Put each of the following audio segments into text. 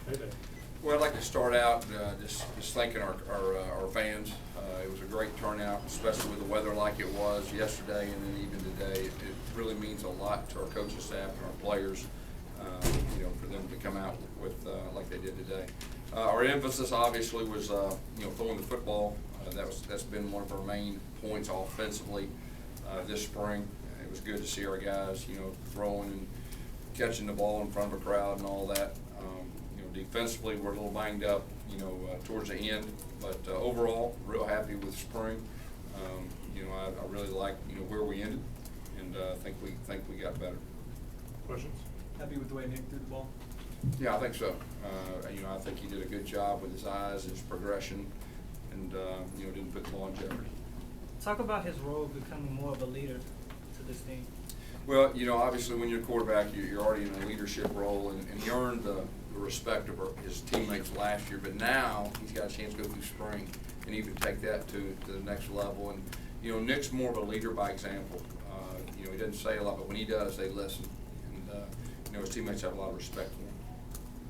A-Day. Well, I'd like to start out just thanking our fans. It was a great turnout, especially with the weather like it was yesterday and then even today. It really means a lot to our coaching staff and our players, for them to come out with like they did today. Our emphasis obviously was, throwing the football. That's been one of our main points offensively this spring. It was good to see our guys, throwing and catching the ball in front of a crowd and all that. Defensively, we're a little banged up, towards the end, but overall, real happy with spring. I really like, where we ended, and think we got better. Questions? Happy with the way Nick threw the ball? Yeah, I think so. I think he did a good job with his eyes, his progression, and didn't put the ball in jeopardy. Talk about his role becoming more of a leader to this team. Well, obviously when you're a quarterback, you're already in a leadership role, and he earned the respect of his teammates last year. But now he's got a chance to go through spring and even take that to the next level. And Nick's more of a leader by example. He doesn't say a lot, but when he does, they listen. And his teammates have a lot of respect for him.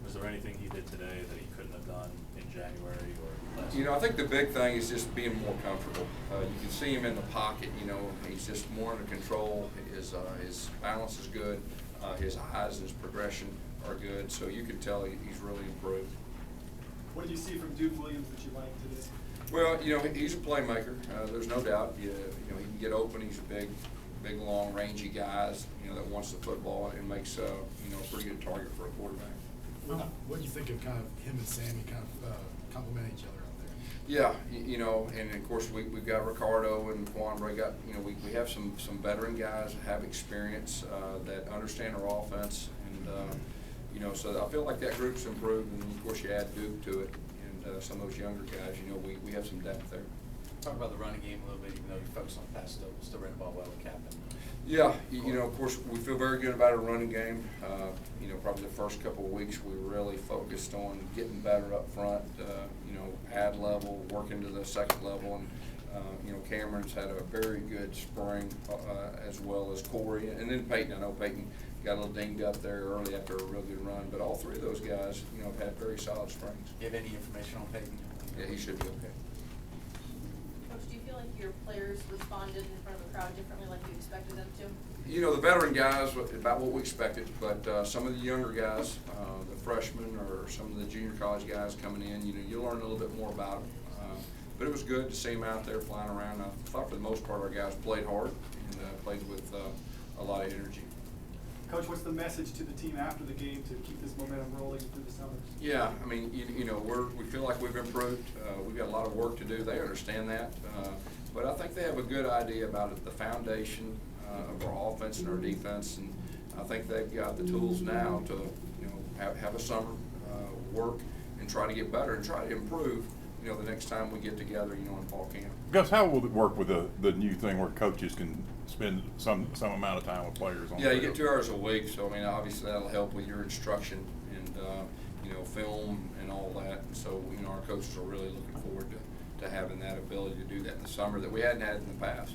Was there anything he did today that he couldn't have done in January or last year? I think the big thing is just being more comfortable. You can see him in the pocket. He's just more under control. His balance is good. His eyes and his progression are good. So you can tell he's really improved. What did you see from Duke Williams that you liked today? Well, he's a playmaker. There's no doubt. He can get open. He's a big, long, rangy guy. That wants the football and makes a pretty good target for a quarterback. What do you think of kind of him and Sammy kind of complement each other out there? Yeah, and of course we've got Ricardo and Quandre. We have some veteran guys that have experience that understand our offense, and so I feel like that group's improved. And of course you add Duke to it, and some of those younger guys. We have some depth there. Talk about the running game a little bit, even though you focus on the pass, still ran the ball well with Captain. Yeah, of course, we feel very good about our running game. Probably the first couple of weeks we really focused on getting better up front, ad level, working to the second level. And, Cameron's had a very good spring, as well as Corey. And then Peyton. I know Peyton got a little dinged up there early after a real good run. But all three of those guys, have had very solid springs. Do you have any information on Peyton? Yeah, he should be okay. Coach, do you feel like your players responded in front of a crowd differently like you expected them to? The veteran guys, about what we expected, but some of the younger guys, the freshmen or some of the junior college guys coming in, you learn a little bit more about them. But it was good to see them out there flying around. I thought for the most part our guys played hard and played with a lot of energy. Coach, what's the message to the team after the game to keep this momentum rolling through the summer? Yeah, I mean, we feel like we've improved. We've got a lot of work to do. They understand that. But I think they have a good idea about it, the foundation of our offense and our defense, and I think they've got the tools now to have a summer, work and try to get better and try to improve the next time we get together in fall camp. Gus, how will it work with the new thing where coaches can spend some amount of time with players on Yeah, the you field? get 2 hours a week, so obviously that'll help with your instruction and film and all that. And so our coaches are really looking forward to having that ability to do that in the summer that we hadn't had in the past.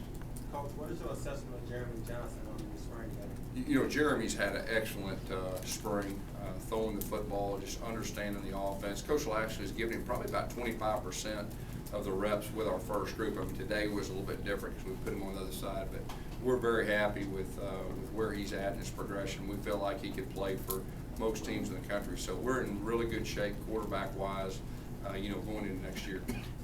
Coach, what is your assessment of Jeremy Johnson on the spring game? Jeremy's had an excellent spring, throwing the football, just understanding the offense. Coach Lashley has given him probably about 25% of the reps with our first group. I mean, today was a little bit different because we put him on the other side, but we're very happy with where he's at in his progression. We feel like he could play for most teams in the country, so we're in really good shape quarterback-wise, going into next year.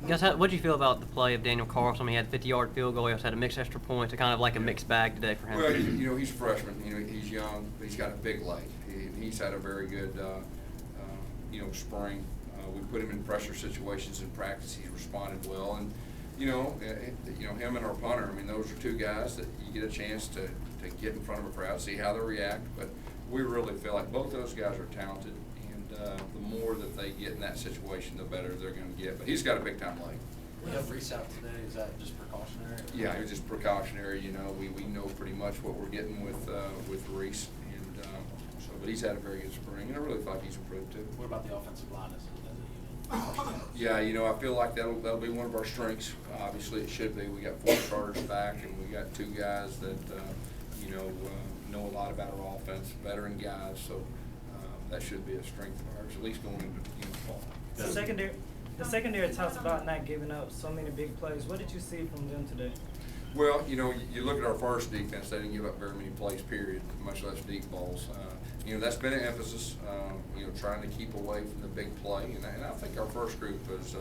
Gus, what did you feel about the play of Daniel Carlson? He had a 50-yard field goal. He also had a mixed extra points. It's kind of like a mixed bag today for him. Well, he's a freshman. He's young, but he's got a big leg. He's had a very good, spring. We put him in pressure situations in practice. He's responded well, and him and our punter. I mean, those are 2 guys that you get a chance to get in front of a crowd, see how they react. But we really feel like both those guys are talented, and the more that they get in that situation, the better they're going to get. But he's got a big time leg. We have Reese out today. Is that just precautionary? Yeah, it was just precautionary. We know pretty much what we're getting with Reese, and but he's had a very good spring, and I really thought he's improved too. What about the offensive line as a unit? Yeah, I feel like that'll be one of our strengths. Obviously, it should be. We got 4 starters back, and we got 2 guys that know a lot about our offense, veteran guys. So that should be a strength of ours, at least going into fall. The secondary talks about not giving up so many big plays. What did you see from them today? Well, you look at our first defense, they didn't give up very many plays, period, much less deep balls. That's been an emphasis, trying to keep away from the big play. And I think our first group is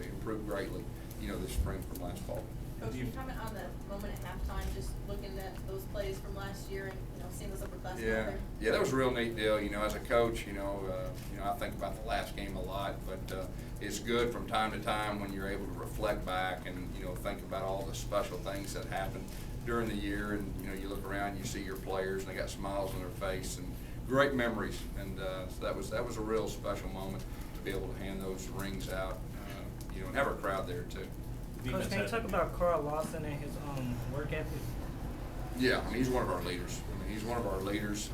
improved greatly, this spring from last fall. Coach, can you comment on the moment at halftime, just looking at those plays from last year and, seeing those upperclassmen out there? Yeah, that was a real neat deal. As a coach, I think about the last game a lot, but it's good from time to time when you're able to reflect back and, think about all the special things that happened during the year. And, you look around, you see your players, and they got smiles on their face and great memories. And so that was a real special moment to be able to hand those rings out, and have a crowd there too. Coach, can you talk about Carl Lawson and his work ethic? Yeah, he's one of our leaders. He's one of our leaders.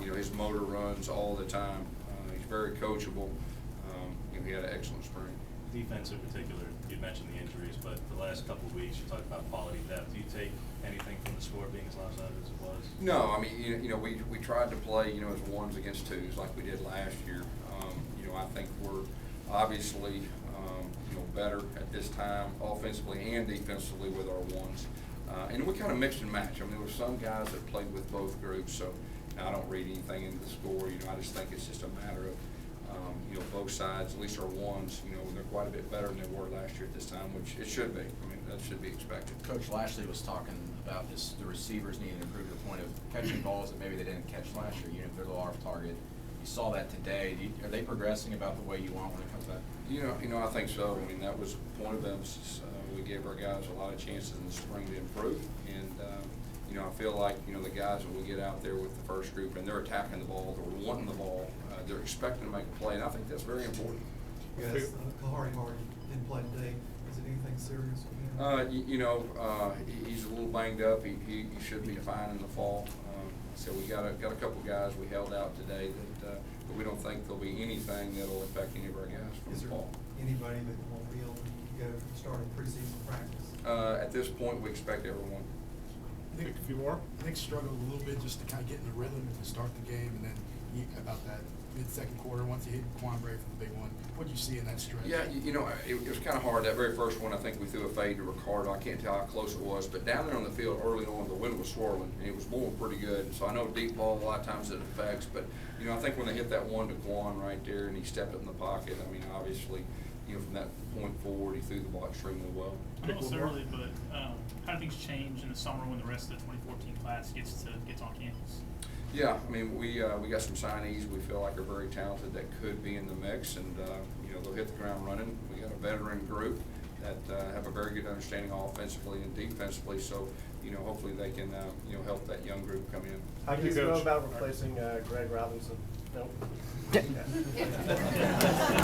His motor runs all the time. He's very coachable. He had an excellent spring. Defense in particular, you mentioned the injuries, but the last couple of weeks you talked about quality depth. Do you take anything from the score being as lopsided as it was? No, we tried to play, as ones against twos like we did last year. I think we're obviously, better at this time offensively and defensively with our ones. And we kind of mixed and matched. There were some guys that played with both groups, so I don't read anything into the score. I just think it's just a matter of, both sides, at least our ones, they're quite a bit better than they were last year at this time, which it should be. That should be expected. Coach Lashley was talking about the receivers needing to improve to the point of catching balls that maybe they didn't catch last year, if they're a little off target. You saw that today. Are they progressing about the way you want when it comes back? I think so. That was a point of emphasis. We gave our guys a lot of chances in the spring to improve, and I feel like the guys that we get out there with the first group and they're attacking the ball, they're wanting the ball, they're expecting to make a play, and I think that's very important. Yes, Kahari didn't play today. Is it anything serious with him? He's a little banged up. He should be fine in the fall. So we got a couple guys we held out today that, but we don't think there'll be anything that'll affect any of our guys from the fall. Anybody that won't be able to go start a preseason practice? At this point, we expect everyone. I think struggled a little bit just to kind of get in the rhythm to start the game, and then about that mid-second quarter, once he hit Quan Bray for the big one. What did you see in that stretch? Yeah, it was kind of hard. That very first one, I think we threw a fade to Ricardo. I can't tell how close it was, but down there on the field early on, the wind was swirling, and it was blowing pretty good. So I know deep ball, a lot of times it affects, but, I think when they hit that one to Quan right there and he stepped up in the pocket, obviously, from that point forward, he threw the ball extremely well. I know it's early, but how do things change in the summer when the rest of the 2014 class gets on campus? Yeah, we got some signees we feel like are very talented that could be in the mix, and they'll hit the ground running. We got a veteran group that have a very good understanding offensively and defensively, so hopefully they can help that young group come in. How do you go about replacing Greg Robinson? Nope.